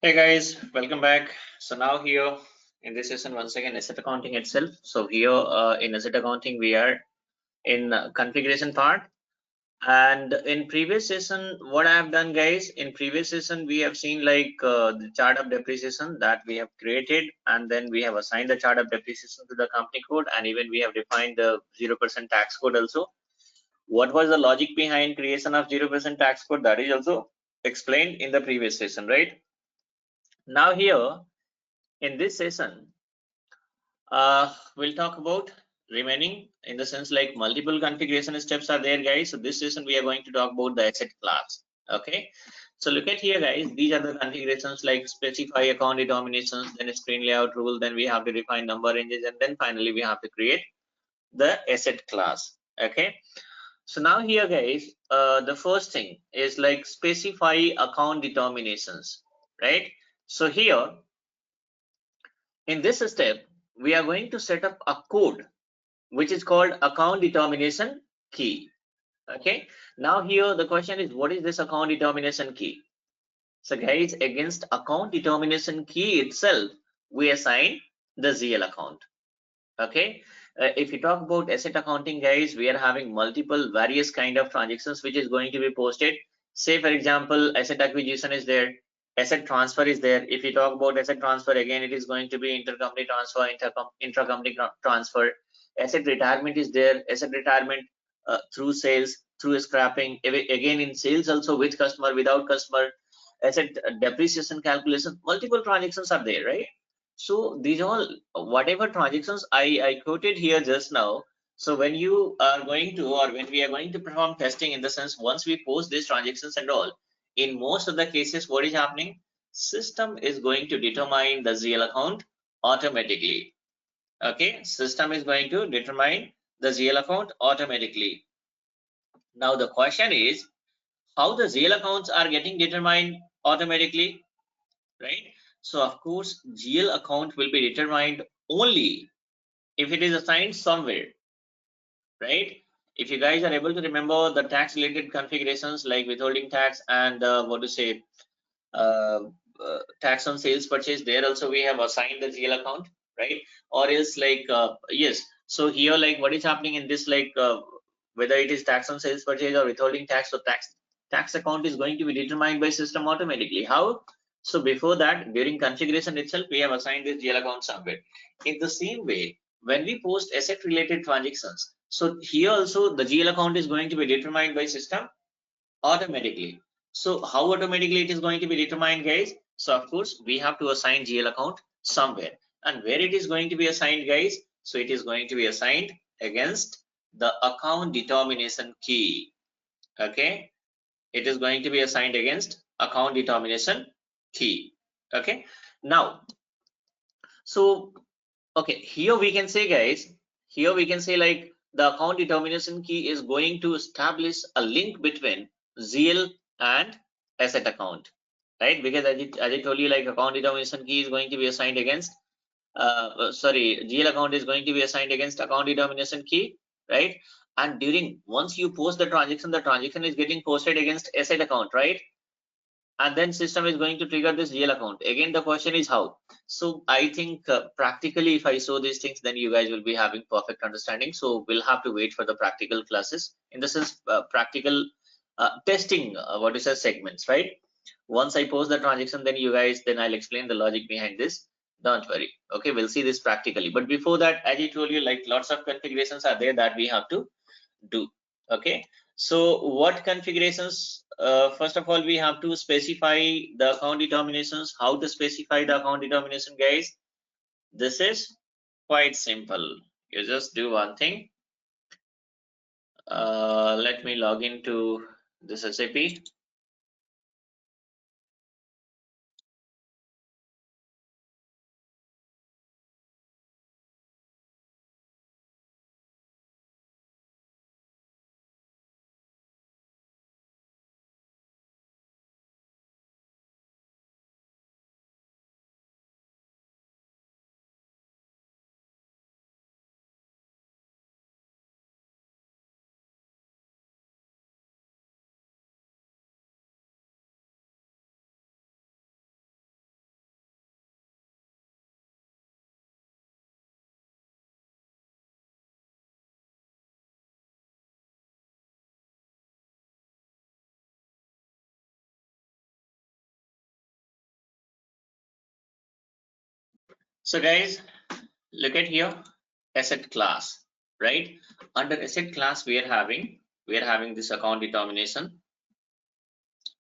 Hey guys, welcome back. So now here in this session, once again, asset accounting itself. So here in asset accounting, we are in configuration part. And in previous session, what I have done, guys, in previous session, we have seen like the chart of depreciation that we have created, and then we have assigned the chart of depreciation to the company code, and even we have defined the 0% tax code also. What was the logic behind creation of 0% tax code? That is also explained in the previous session, right? Now here in this session, we'll talk about remaining in the sense like multiple configuration steps are there, guys. So this session we are going to talk about the asset class. Okay, so look at here, guys. These are the configurations like specify account denominations, then screen layout rule, then we have to define number ranges, and then finally we have to create the asset class. Okay, so now here, guys, the first thing is like specify account determinations, right? So here in this step, we are going to set up a code which is called account determination key. Okay, now here the question is, what is this account determination key? So guys, against account determination key itself, we assign the ZL account. Okay, if you talk about asset accounting, guys, we are having multiple various kind of transactions which is going to be posted. Say for example, asset acquisition is there, asset transfer is there. If you talk about asset transfer, again it is going to be intercompany transfer, intracompany transfer. Asset retirement is there, asset retirement through sales, through scrapping, again in sales also, with customer, without customer. Asset depreciation calculation, multiple transactions are there, right? So these all whatever transactions I quoted here just now. So when you are going to, or when we are going to perform testing, in the sense once we post these transactions and all, in most of the cases, what is happening? System is going to determine the ZL account automatically. Okay, system is going to determine the ZL account automatically. Now the question is, how the ZL accounts are getting determined automatically, right? So of course, GL account will be determined only if it is assigned somewhere, right? If you guys are able to remember the tax related configurations like withholding tax and what to say, uh, tax on sales purchase, there also we have assigned the GL account, right? Or else like yes, so here like what is happening in this, like whether it is tax on sales purchase or withholding tax, or tax account is going to be determined by system automatically. How? So before that, during configuration itself, we have assigned this GL account somewhere. In the same way, when we post asset related transactions, so here also the GL account is going to be determined by system automatically. So how automatically it is going to be determined, guys? So of course we have to assign GL account somewhere, and where it is going to be assigned, guys? So it is going to be assigned against the account determination key. Okay, it is going to be assigned against account determination key. Okay, now so okay, here we can say, guys, here we can say like the account determination key is going to establish a link between ZL and asset account, right? Because as I told you, like account determination key is going to be assigned against sorry, GL account is going to be assigned against account determination key, right? And during, once you post the transaction is getting posted against asset account, right? And then system is going to trigger this GL account. Again, the question is how. So I think practically, if I show these things, then you guys will be having perfect understanding. So we'll have to wait for the practical classes, in the sense practical testing what is the segments, right? Once I post the transaction, then you guys, then I'll explain the logic behind this. Don't worry. Okay, we'll see this practically. But before that, as I told you, like lots of configurations are there that we have to do. Okay, so what configurations? First of all, we have to specify the account determinations. How to specify the account determination, guys? This is quite simple. You just do one thing. Let me log into this SAP. So guys, look at here, asset class, right? Under asset class, we are having this account determination.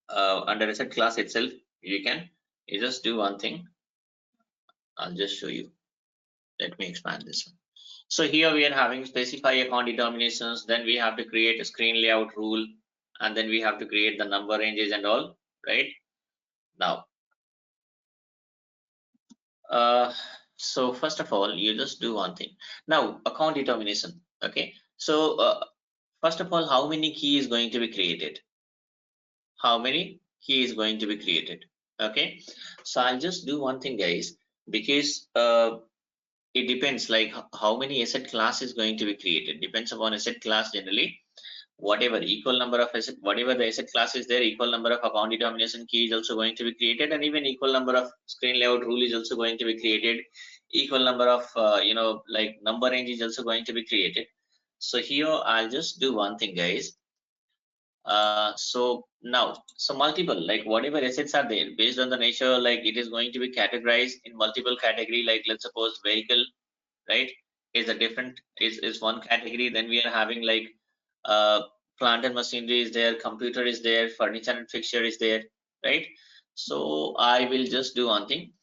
Under asset class itself, you just do one thing. I'll just show you. Let me expand this one. So here we are having specify account determinations. Then we have to create a screen layout rule, and then we have to create the number ranges and all, right? Now, so first of all, you just do one thing. Now, account determination. Okay. So first of all, how many key is going to be created? How many key is going to be created? Okay. So I'll just do one thing, guys, because it depends, like how many asset class is going to be created. Depends upon asset class generally. Whatever equal number of asset, whatever the asset class is there, equal number of account determination key is also going to be created, and even equal number of screen layout rule is also going to be created. Equal number of like number range is also going to be created. So here I'll just do one thing, guys. So multiple, like whatever assets are there, based on the nature, like it is going to be categorized in multiple category. Like let's suppose vehicle, right, is a different is one category. Then we are having like plant and machinery is there, computer is there, furniture and fixture is there, right? So I will just do one thing.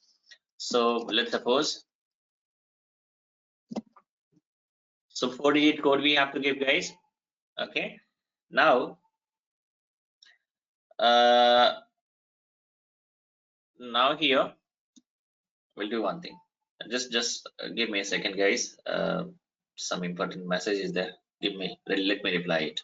So let's suppose, so 4-digit code we have to give, guys. Okay. Now now here we'll do one thing. Just give me a second, guys. Some important message is there. Let me reply it.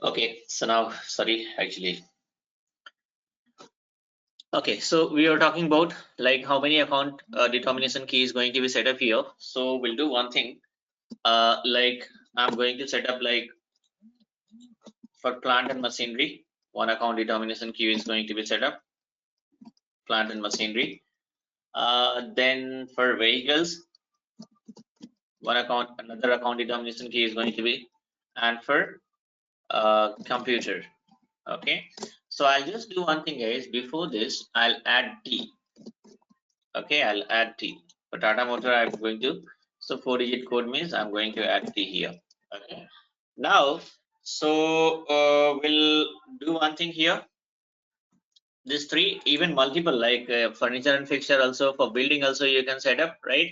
Okay, so now, sorry, actually. Okay, so we are talking about like how many account determination key is going to be set up here. So we'll do one thing. Like I'm going to set up like for plant and machinery, one account determination key is going to be set up. Plant and machinery. Then for vehicles, another account determination key is going to be, and for computer. Okay, so I'll just do one thing, guys. Before this, I'll add T. Okay, I'll add T. For Tata Motor, I'm going to, so 4-digit code means I'm going to add T here. Okay. Now, so we'll do one thing here. This three, even multiple, like furniture and fixture also, for building also you can set up, right?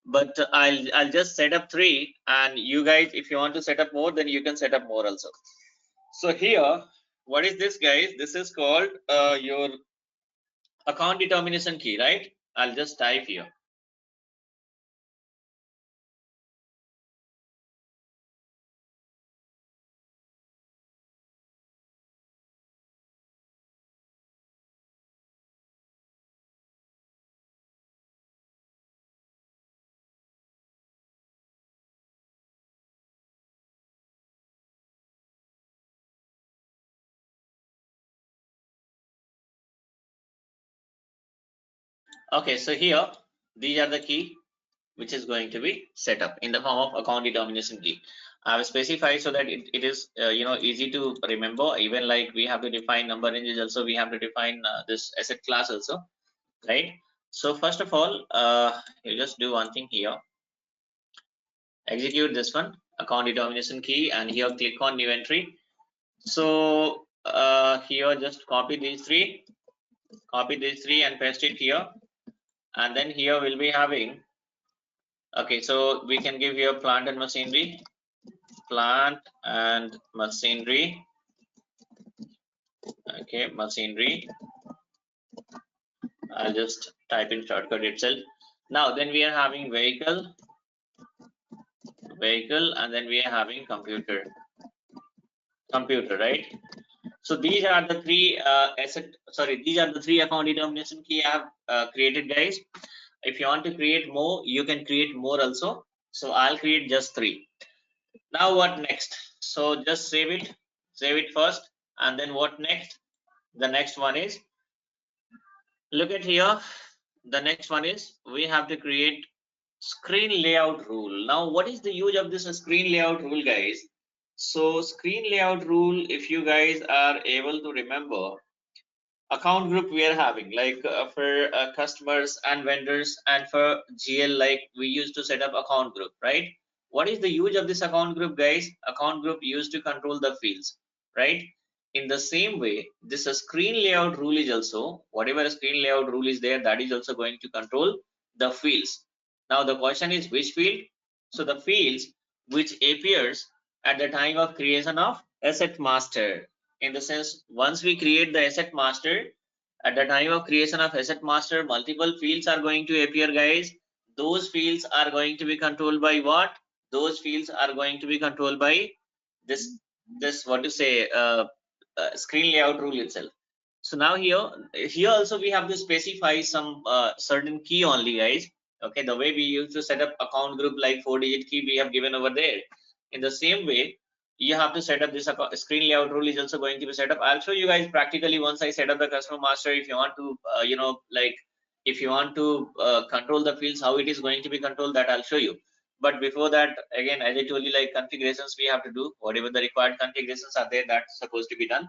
But I'll just set up 3, and you guys, if you want to set up more, then you can set up more also. So here, what is this, guys? This is called your account determination key, right? I'll just type here. Okay, so here these are the key which is going to be set up in the form of account determination key. I have specified so that it is easy to remember. Even like we have to define number ranges also, we have to define this asset class also, right? So first of all, you just do one thing here. Execute this one, account determination key, and here click on new entry. So here just copy these three and paste it here, and then here we'll be having, okay, so we can give here plant and machinery, okay, machinery. I'll just type in shortcut itself. Now then we are having vehicle, and then we are having computer, right? So these are the three these are the three account determination key I have created, guys. If you want to create more, you can create more also. So I'll create just 3. Now what next? So just save it first, and then what next? The next one is, look at here, the next one is we have to create screen layout rule. Now what is the use of this screen layout rule, guys? So screen layout rule, if you guys are able to remember, account group we are having, like for customers and vendors, and for GL, like we used to set up account group, right? What is the use of this account group, guys? Account group used to control the fields, right? In the same way, this screen layout rule is also, whatever screen layout rule is there, that is also going to control the fields. Now the question is which field? So the fields which appears at the time of creation of asset master. In the sense, once we create the asset master, at the time of creation of asset master, multiple fields are going to appear, guys. Those fields are going to be controlled by what? Those fields are going to be controlled by this what to say, screen layout rule itself. So now here also we have to specify some certain key only, guys. Okay, the way we used to set up account group, like 4-digit key we have given over there. In the same way, you have to set up this screen layout rule is also going to be set up. I'll show you guys practically once I set up the customer master. If you want to like if you want to control the fields, how it is going to be controlled, that I'll show you. But before that, again, as I told you, like configurations we have to do, whatever the required configurations are there, that's supposed to be done.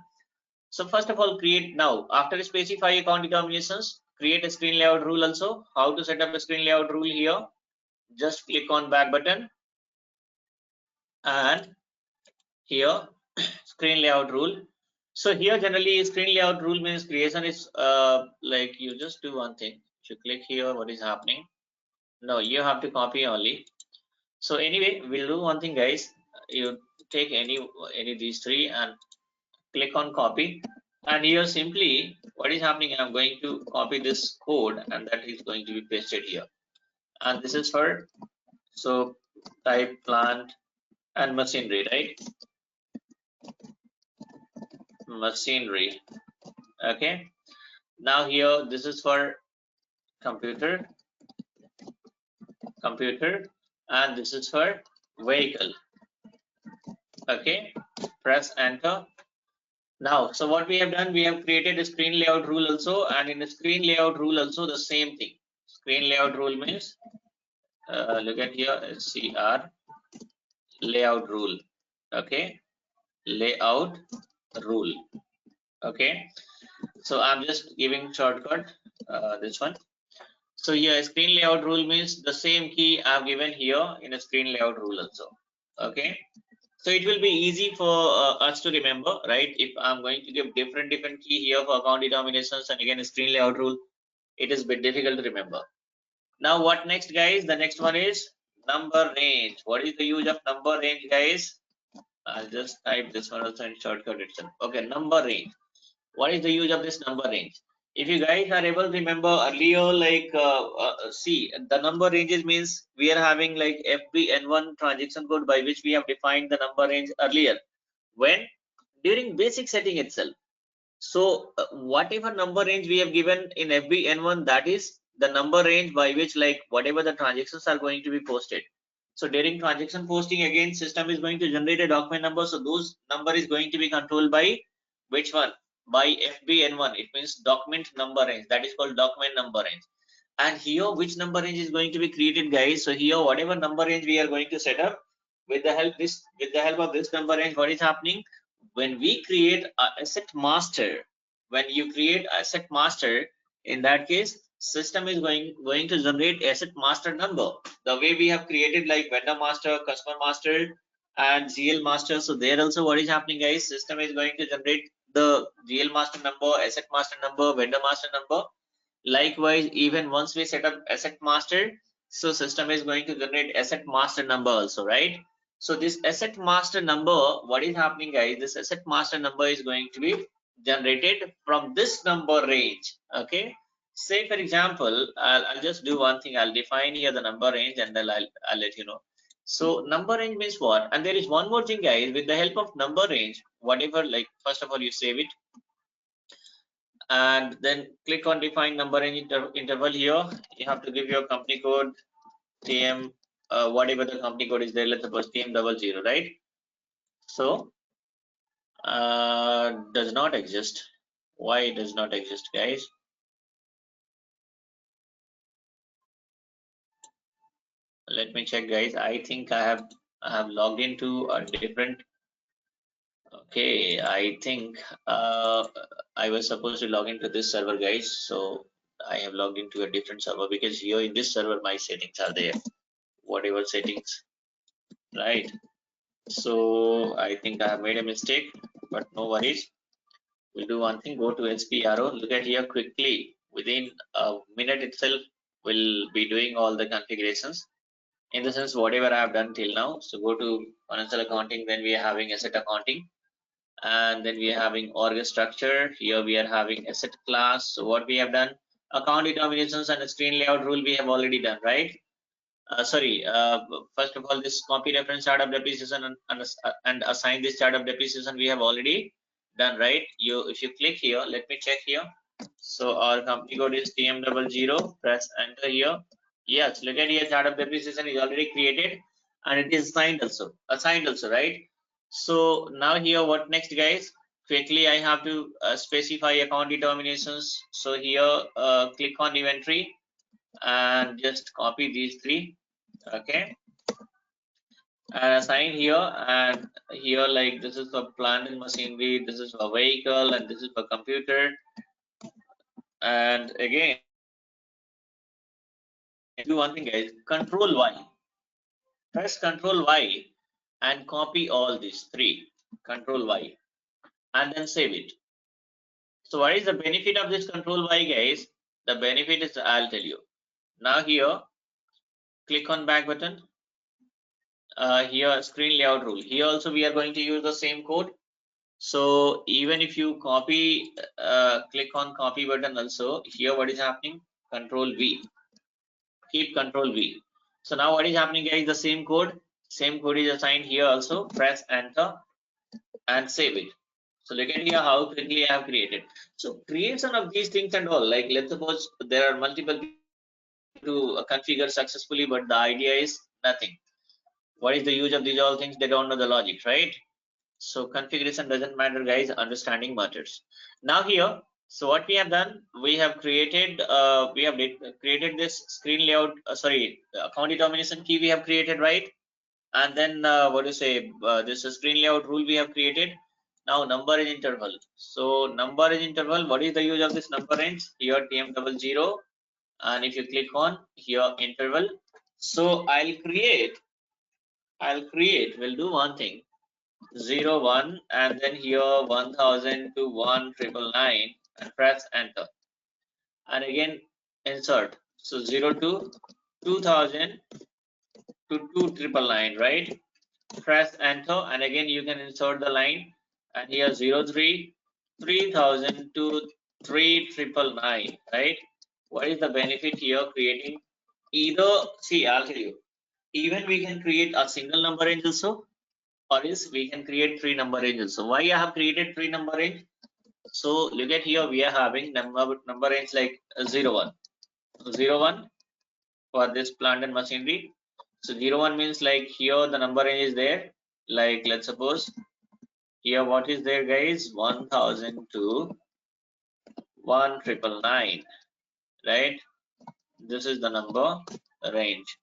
So first of all, create, now after specify account determinations, create a screen layout rule also. How to set up a screen layout rule here? Just click on back button, and here screen layout rule. So here generally screen layout rule means creation is like you just do one thing. If you click here, what is happening? No, you have to copy only. So anyway, we'll do one thing, guys. You take any of these three and click on copy, and here simply what is happening, I'm going to copy this code, and that is going to be pasted here. And this is for, so type plant and machinery, right? Machinery. Okay, now here this is for computer, and this is for vehicle. Okay, press enter. Now, so what we have done, we have created a screen layout rule also, and in the screen layout rule also the same thing. Screen layout rule means look at here, SCR layout rule. Okay, layout rule. Okay, so I'm just giving shortcut this one. So here screen layout rule means the same key I've given here in a screen layout rule also. Okay, so it will be easy for us to remember, right? If I'm going to give different key here for account determinations and again a screen layout rule, it is a bit difficult to remember. Now what next, guys? The next one is number range. What is the use of number range, guys? I'll just type this one also in shortcut itself. Okay, number range. What is the use of this number range? If you guys are able to remember earlier, like see, the number ranges means we are having like FBN1 transaction code by which we have defined the number range earlier. When? During basic setting itself. So whatever number range we have given in FBN1, that is the number range by which like whatever the transactions are going to be posted. So during transaction posting, again system is going to generate a document number. So those number is going to be controlled by which one? By FBN1. It means document number range. That is called document number range. And here which number range is going to be created, guys? So here whatever number range we are going to set up, with the help of this number range, what is happening? When we create a asset master, when you create asset master, in that case system is going to generate asset master number the way we have created like vendor master, customer master, and GL master. So there also what is happening, guys? System is going to generate the GL master number, asset master number, vendor master number. Likewise, even once we set up asset master, so system is going to generate asset master number also, right? So this asset master number, what is happening, guys? This asset master number is going to be generated from this number range. Okay, say for example, I'll just do one thing. I'll define here the number range, and then I'll let you know. So number range means what? And there is one more thing, guys. With the help of number range, whatever, like first of all you save it, and then click on define number range interval. Here you have to give your company code TM whatever the company code is there, let's suppose TM00, right? So does not exist. Why it does not exist, guys? Let me check, guys. I think I have logged into a different. Okay, I think I was supposed to log into this server, guys. So I have logged into a different server because here in this server my settings are there. Whatever settings, right? So I think I have made a mistake, but no worries. We'll do one thing. Go to SPRO. Look at here quickly. Within a minute itself, we'll be doing all the configurations. In the sense, whatever I have done till now. So go to financial accounting. Then we are having asset accounting, and then we are having org structure. Here we are having asset class. So what we have done, account determinations and screen layout rule we have already done, right? Sorry, first of all, this copy reference chart of depreciation and assign this chart of depreciation we have already done, right? If you click here, let me check here. So our company code is TM00. Press enter here. Yes, look at here, chart of depreciation is already created and it is assigned also, right? So now here, what next, guys? Quickly, I have to specify account determinations. So here, click on inventory and just copy these three, okay, and assign here, and here, like, this is for plant and machinery, this is for vehicle, and this is for computer. And again, do one thing, guys. Control Y, press Control Y and copy all these three. Control Y and then save it. So what is the benefit of this Control Y, guys? The benefit is, I'll tell you. Now here, click on back button. Here, screen layout rule. Here also we are going to use the same code. So even if you copy, click on copy button also, here what is happening? Control V. Keep Control V. So now what is happening, guys? The same code is assigned here also. Press enter and save it. So look at here how quickly I have created. So creation of these things and all, like, let's suppose there are multiple to configure successfully, but the idea is nothing. What is the use of these all things? They don't know the logic, right? So configuration doesn't matter, guys. Understanding matters. Now here, so what we have done, we have created created this screen layout. Sorry, account determination key we have created, right? And then what do you say? This screen layout rule we have created. Now number is interval. So number is interval. What is the use of this number range? Here TM00, and if you click on here interval, so I'll create. We'll do one thing. 0 1 and then here 1000 to 1999 and press enter, and again insert. So 0 to 2000 to 2999, right? Press enter, and again you can insert the line, and here 03 3000 to 3999, right? What is the benefit here? Creating either, see, I'll tell you, even we can create a single number range also, or is we can create three number ranges. So why I have created three number range? So look at here, we are having number range like 0 1 0 1 for this plant and machinery. So 0 1 means like here the number range is there, like let's suppose here what is there, guys? 1000 to 1999, right? This is the number range.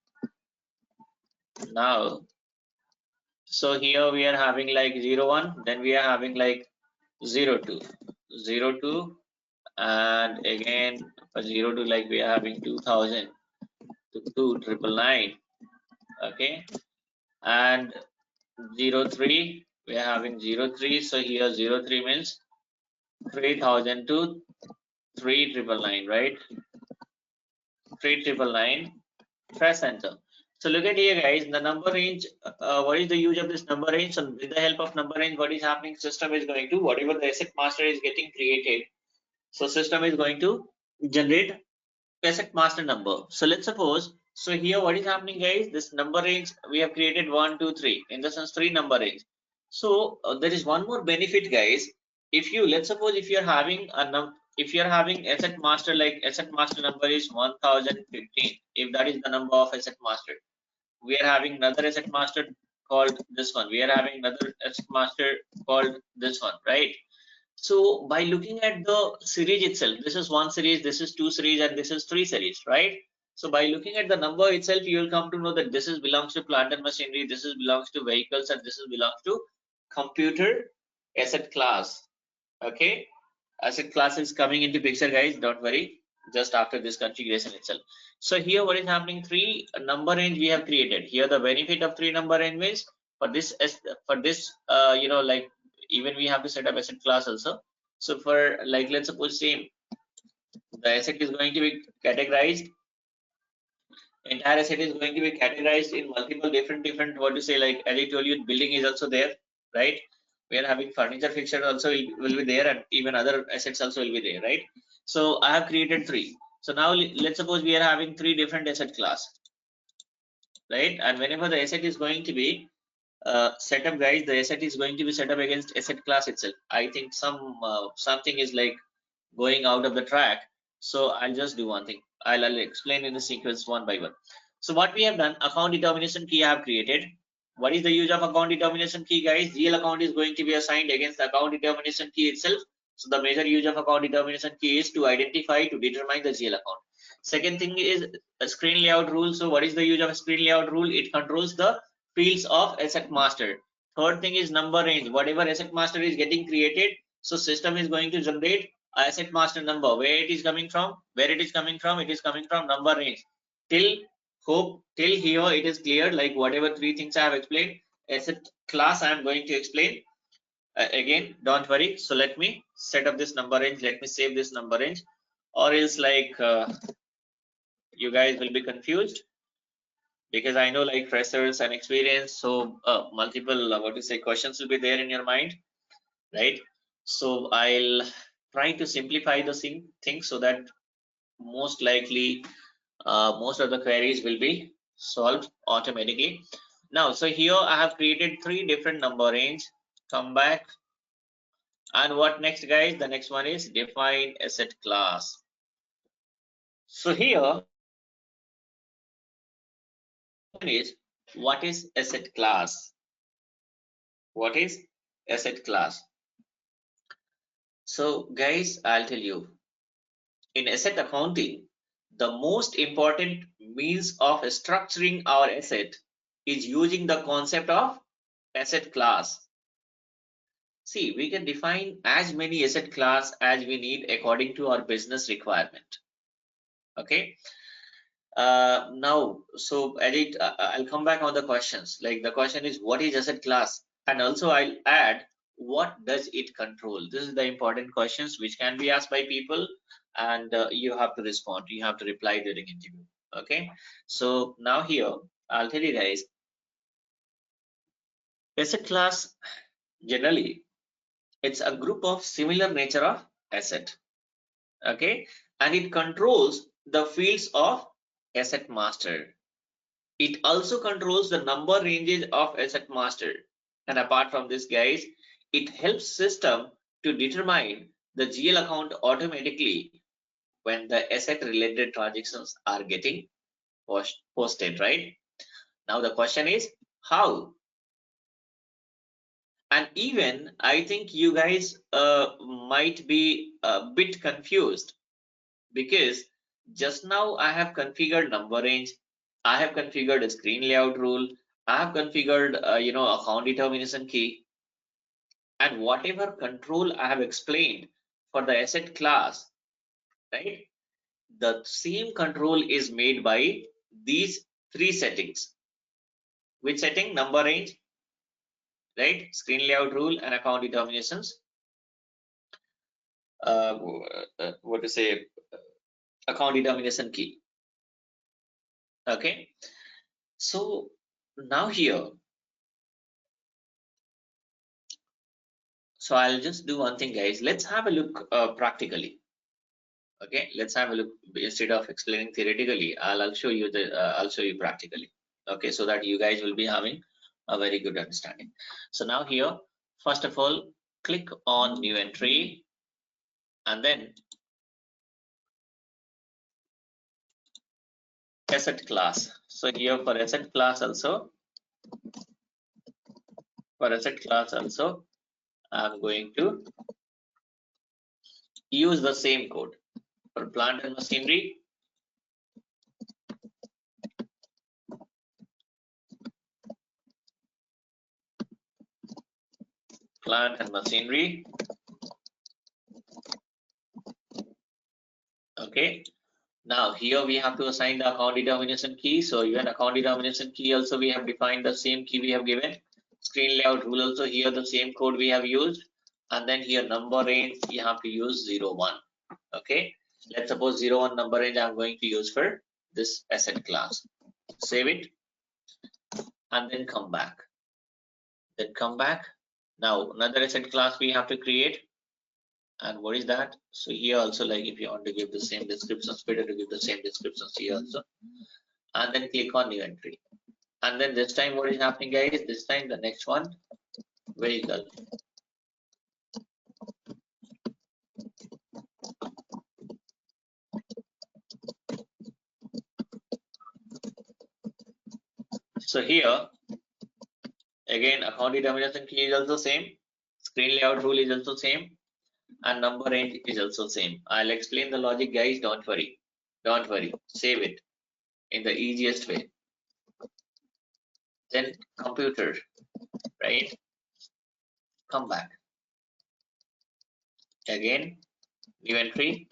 Now, so here we are having like 0 1, then we are having like 0 2 0 2, and again for 0 2, like we are having 2000 to 2999, okay, and 0 3 we are having 0 3. So here 0 3 means 3000 to 3999, right? 3999, press enter. So look at here, guys, the number range. What is the use of this number range? So with the help of number range, what is happening? System is going to, whatever the asset master is getting created, so system is going to generate asset master number. So let's suppose, so here what is happening, guys? This number range we have created 1 2 3, in the sense three number range. So there is one more benefit, guys. If you, let's suppose, if you're having asset master, like asset master number is 1015, if that is the number of asset master, we are having another asset master called this one. We are having another asset master called this one, right? So by looking at the series itself, this is one series, this is two series, and this is three series, right? So by looking at the number itself, you will come to know that this is belongs to plant and machinery, this is belongs to vehicles, and this is belongs to computer asset class. Okay, asset class is coming into picture, guys. Don't worry. Just after this configuration itself. So here, what is happening? Three number range we have created. Here, the benefit of three number range is for this, like even we have to set up asset class also. So for like, let's suppose say the asset is going to be categorized, entire asset is going to be categorized in multiple different what to say, like as I told you, building is also there, right? We are having furniture fixture also will be there, and even other assets also will be there, right? So I have created three. So now let's suppose we are having three different asset class, right? And whenever the asset is going to be set up, guys, the asset is going to be set up against asset class itself. I think something is like going out of the track. So I'll just do one thing. I'll explain in the sequence one by one. So what we have done, account determination key I have created. What is the use of account determination key, guys? GL account is going to be assigned against the account determination key itself. So the major use of account determination key is to identify, to determine the GL account. Second thing is a screen layout rule. So what is the use of a screen layout rule? It controls the fields of asset master. Third thing is number range. Whatever asset master is getting created, so system is going to generate asset master number. Where it is coming from? Where it is coming from? It is coming from number range. Till here it is clear. Like whatever three things I have explained, asset class I am going to explain again. Don't worry. So let me set up this number range. Let me save this number range, or else like you guys will be confused, because I know like freshers and experience, so multiple what to say questions will be there in your mind, right? So I'll try to simplify the thing so that most likely most of the queries will be solved automatically. Now, so here I have created three different number range. Come back, and what next, guys? The next one is define asset class. So here is what is asset class? What is asset class? So guys, I'll tell you, in asset accounting, the most important means of structuring our asset is using the concept of asset class. See, we can define as many asset class as we need according to our business requirement. Okay. Now, so edit. I'll come back on the questions. Like the question is, what is asset class? And also I'll add, what does it control? This is the important questions which can be asked by people, and you have to respond. You have to reply during interview. Okay. So now here, I'll tell you guys, asset class generally it's a group of similar nature of asset. Okay, and it controls the fields of asset master. It also controls the number ranges of asset master, and apart from this, guys, it helps system to determine the GL account automatically when the asset related transactions are getting posted, right? Now the question is how? And even I think you guys might be a bit confused, because just now I have configured number range, I have configured a screen layout rule, I have configured account determination key, and whatever control I have explained for the asset class, right? The same control is made by these three settings. Which setting? Number range, right? Screen layout rule and account determinations. What to say? Account determination key. Okay. So now here, so I'll just do one thing, guys. Let's have a look practically. Okay, let's have a look. Instead of explaining theoretically, I'll show you I'll show you practically. Okay, so that you guys will be having a very good understanding. So now here, first of all, click on new entry, and then asset class. So here for asset class also, I'm going to use the same code. For plant and machinery, okay. Now here we have to assign the account determination key. So even account determination key also we have defined the same key we have given. Screen layout rule also here the same code we have used, and then here number range you have to use 0, 1. Okay, let's suppose 0, 1 number range I'm going to use for this asset class. Save it and then come back. Now another asset class we have to create. And what is that? So here also, like if you want to give the same descriptions, better to give the same descriptions here also, and then click on new entry. And then this time what is happening, guys? This time the next one, vehicle. So here again account determination key is also same, screen layout rule is also same, and number range is also same. I'll explain the logic, guys. Don't worry. Save it in the easiest way. Then computer, right? Come back again, new entry,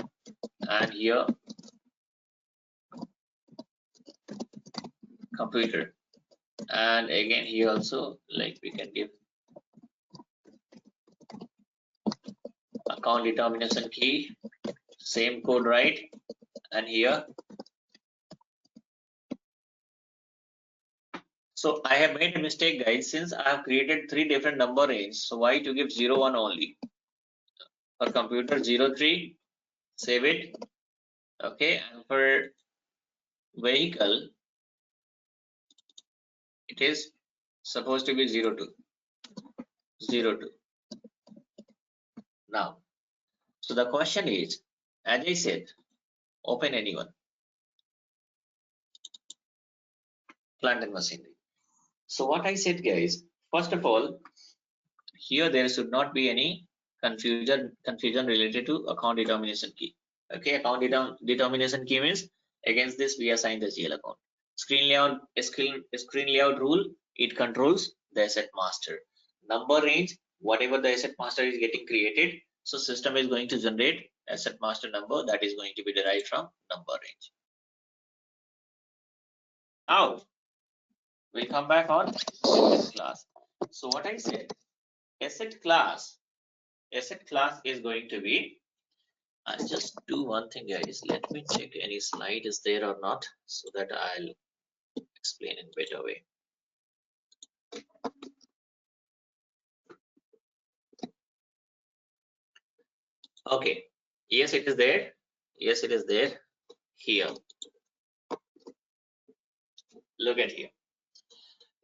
and here computer, and again here also, like we can give account determination key, same code, right? And here, so I have made a mistake, guys. Since I have created 3 different number range, so why to give 0, 1 only? For computer 0, 3, save it. Okay, and for vehicle it is supposed to be 0, 2. Now, so the question is, as I said, open anyone, plant and machinery. So what I said, guys, first of all, here there should not be any confusion related to account determination key. Okay, account determination key means against this we assign the GL account. Screen layout rule, it controls the asset master. Number range, whatever the asset master is getting created, so system is going to generate asset master number that is going to be derived from number range. Now we come back on asset class. So what I said, asset class is going to be, I'll just do one thing, guys. Let me check any slide is there or not, so that I'll explain in better way. Okay, yes, it is there. Yes, it is there. Here, look at here.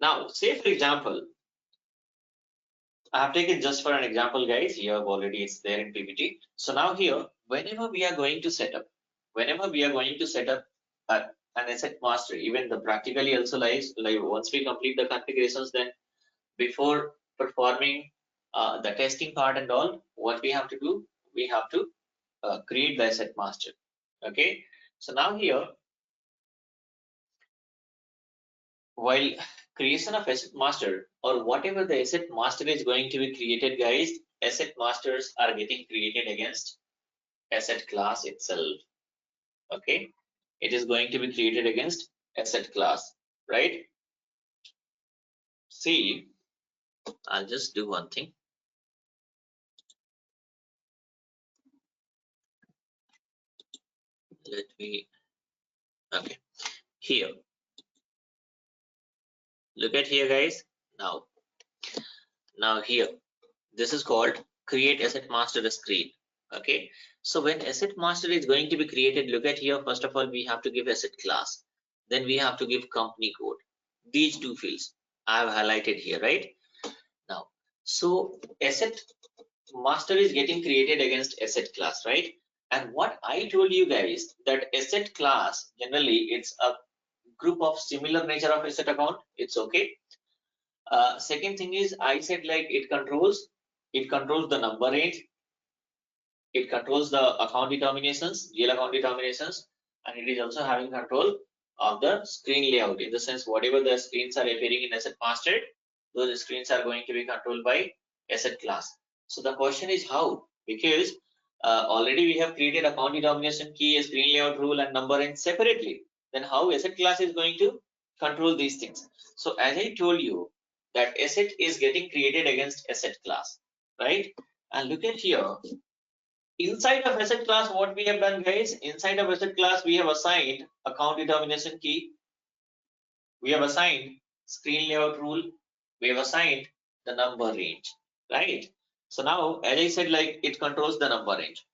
Now, say for example, I have taken just for an example, guys. Here already it's there in PPT. So now here, whenever we are going to set up an asset master, even the practically also like once we complete the configurations, then before performing the testing part and all, what we have to do, we have to create the asset master. Okay, so now here, while creation of asset master or whatever the asset master is going to be created, guys, asset masters are getting created against asset class itself. Okay, it is going to be created against asset class, right? See, I'll just do one thing. Let me, okay, here, look at here, guys. Now here, this is called create asset master screen. Okay, so when asset master is going to be created, look at here. First of all, we have to give asset class, then we have to give company code. These 2 fields I have highlighted here, right? Now, so asset master is getting created against asset class, right? And what I told you guys, that asset class generally it's a group of similar nature of asset account, it's okay. Second thing is, I said like it controls the number range, it controls the account determinations, GL account determinations, and it is also having control of the screen layout, in the sense whatever the screens are appearing in asset master, those screens are going to be controlled by asset class. So the question is how? Because already we have created account determination key, screen layout rule, and number range separately. Then how asset class is going to control these things? So as I told you, that asset is getting created against asset class, right? And look at here. Inside of asset class, what we have done, guys, inside of asset class, we have assigned account determination key, we have assigned screen layout rule, we have assigned the number range, right? So now, as I said, like it controls the number range.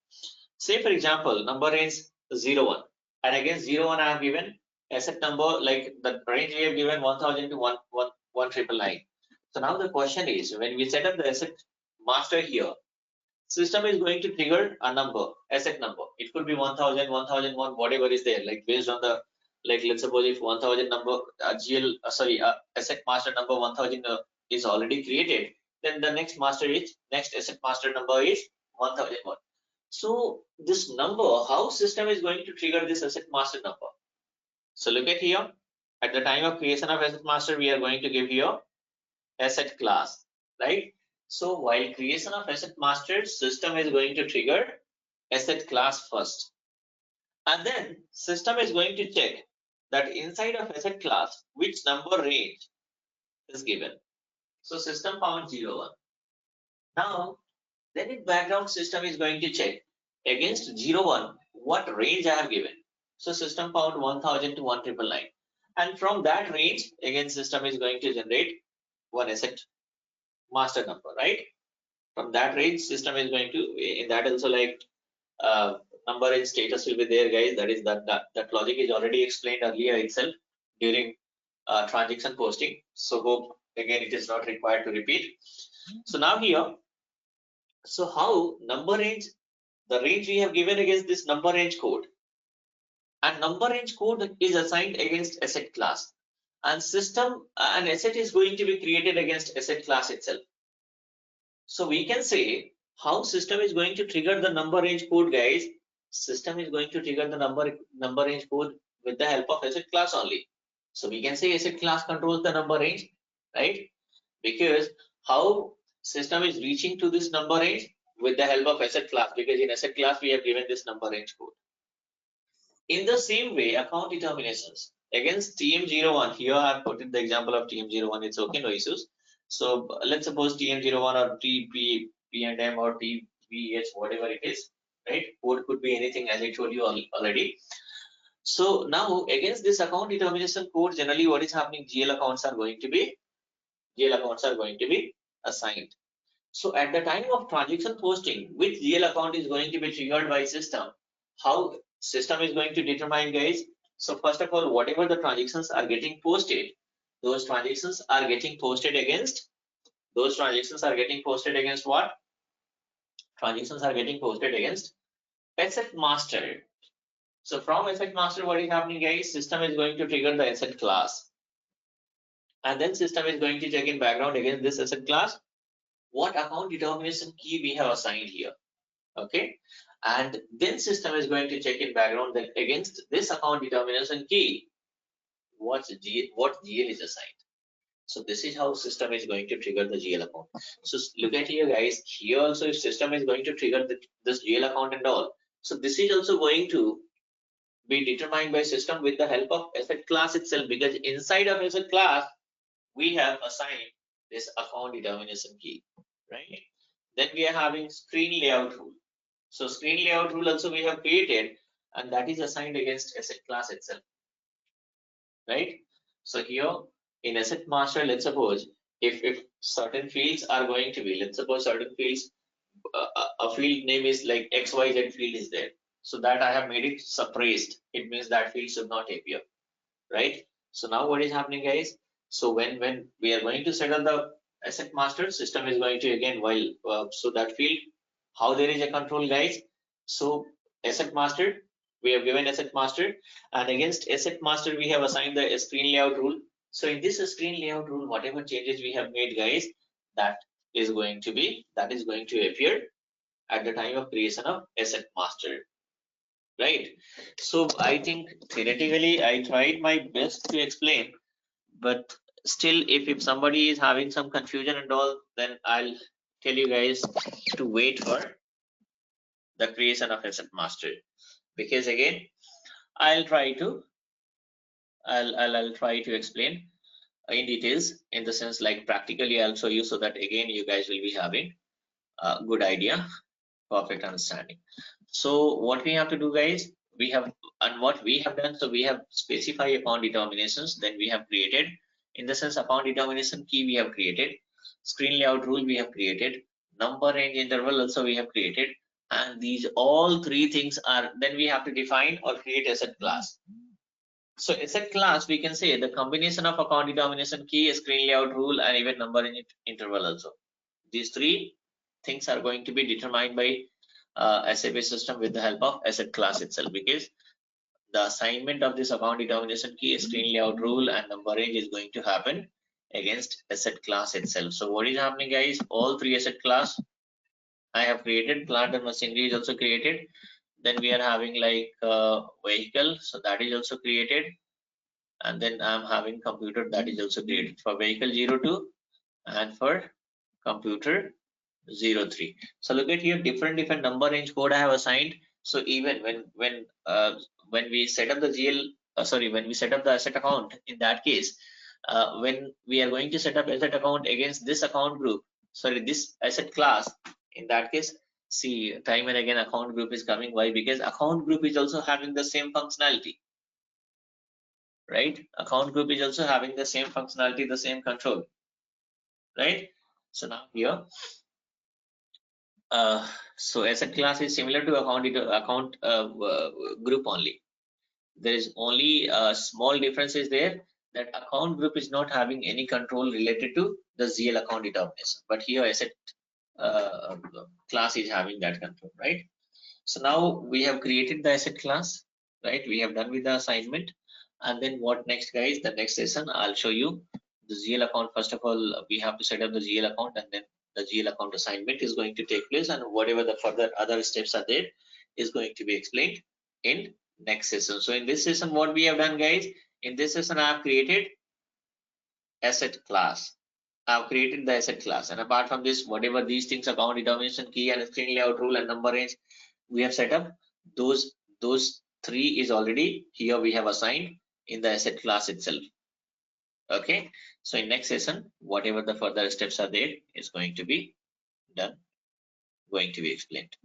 Say for example, number range 01, and against 01 I have given asset number, like the range we have given 1000 to 1,999. So now the question is, when we set up the asset master here, system is going to trigger a number, asset number. It could be 1000, 1001, whatever is there, like based on the, like let's suppose if 1000 number asset master number 1000 is already created, then the next asset master number is 1001. So this number, how system is going to trigger this asset master number? So look at here, at the time of creation of asset master, we are going to give here asset class, right? So while creation of asset master, system is going to trigger asset class first, and then system is going to check that inside of asset class which number range is given. So system found 01. Now then in background, system is going to check against 01 what range I have given. So system found 1000 to 1,999, and from that range again system is going to generate one asset master number, right? From that range, system is going to, in that also, like number and status will be there, guys. That is that logic is already explained earlier itself during transaction posting. So hope again it is not required to repeat. So now here, so how number range, the range we have given against this number range code, and number range code is assigned against asset class, and system an asset is going to be created against asset class itself. So we can say how system is going to trigger the number range code, guys. System is going to trigger the number range code with the help of asset class only. So we can say asset class controls the number range, right? Because how system is reaching to this number range with the help of asset class, because in asset class we have given this number range code. In the same way, account determinations against TM01, here I have put in the example of TM01, it's okay, no issues. So let's suppose TM01 or TP, P&M or TVH, whatever it is, right? Code could be anything, as I told you already. So now against this account determination code, generally what is happening, GL accounts are going to be assigned. So at the time of transaction posting, which GL account is going to be triggered by system, how system is going to determine, guys? So first of all, whatever the transactions are getting posted, those transactions are getting posted against what? Transactions are getting posted against asset master. So from asset master, what is happening, guys? System is going to trigger the asset class, and then system is going to check in background against this asset class what account determination key we have assigned here. Okay, and then system is going to check in background that against this account determination key what GL is assigned. So this is how system is going to trigger the GL account. So look at here, guys. Here also, if system is going to trigger this GL account and all, so this is also going to be determined by system with the help of asset class itself, because inside of asset class we have assigned this account determination key, right? Then we are having screen layout rule. So screen layout rule also we have created, and that is assigned against asset class itself, right? So here in asset master, let's suppose if certain fields are going to be, let's suppose certain fields, a field name is like XYZ field is there. So that I have made it suppressed. It means that field should not appear, right? So now what is happening, guys? So when we are going to set up the asset master, system is going to again so that field, how there is a control, guys. So asset master, We have given asset master, and against asset master we have assigned the screen layout rule. So in this screen layout rule, whatever changes we have made, guys, that is going to appear at the time of creation of asset master, right? So I think theoretically I tried my best to explain, but still if somebody is having some confusion and all, then I'll tell you guys to wait for the creation of asset master, because again I'll try to explain in details, in the sense like practically I'll show you, so that again you guys will be having a good idea, perfect understanding. So what we have to do, guys, what we have done, so we have specified account determinations, then we have created, in the sense account determination key we have created, screen layout rule we have created, number range interval also we have created, and these all three things are, then we have to define or create asset class. So asset class, we can say the combination of account determination key, screen layout rule, and even number range interval also. These three things are going to be determined by SAP system with the help of asset class itself, because the assignment of this account determination key, screen layout rule, and number range is going to happen against asset class itself. So what is happening, guys? All three asset class I have created, plant and machinery is also created. Then we are having like vehicle, so that is also created, and then I'm having computer, that is also created for vehicle 02 and for computer 03. So look at here, different number range code I have assigned. So even when we set up the when we set up the asset account, in that case, when we are going to set up asset account against this account group, this asset class, in that case, see, time and again account group is coming. Why? Because account group is also having the same functionality, right? Account group is also having the same functionality, the same control, right? So now here, so asset class is similar to account group only. There is only a small difference is there, that account group is not having any control related to the ZL account determination, but here asset class is having that control, right? So now we have created the asset class, right? We have done with the assignment, and then what next, guys? The next session I'll show you the ZL account. First of all, we have to set up the ZL account, and then the GL account assignment is going to take place, and whatever the further other steps are there is going to be explained in next session. So in this session, what we have done, guys, in this session I have created asset class. I have created the asset class, and apart from this, whatever these things, account determination key and screen layout rule and number range, we have set up, those three is already here we have assigned in the asset class itself. Okay, so in next session, whatever the further steps are there is going to be done, going to be explained.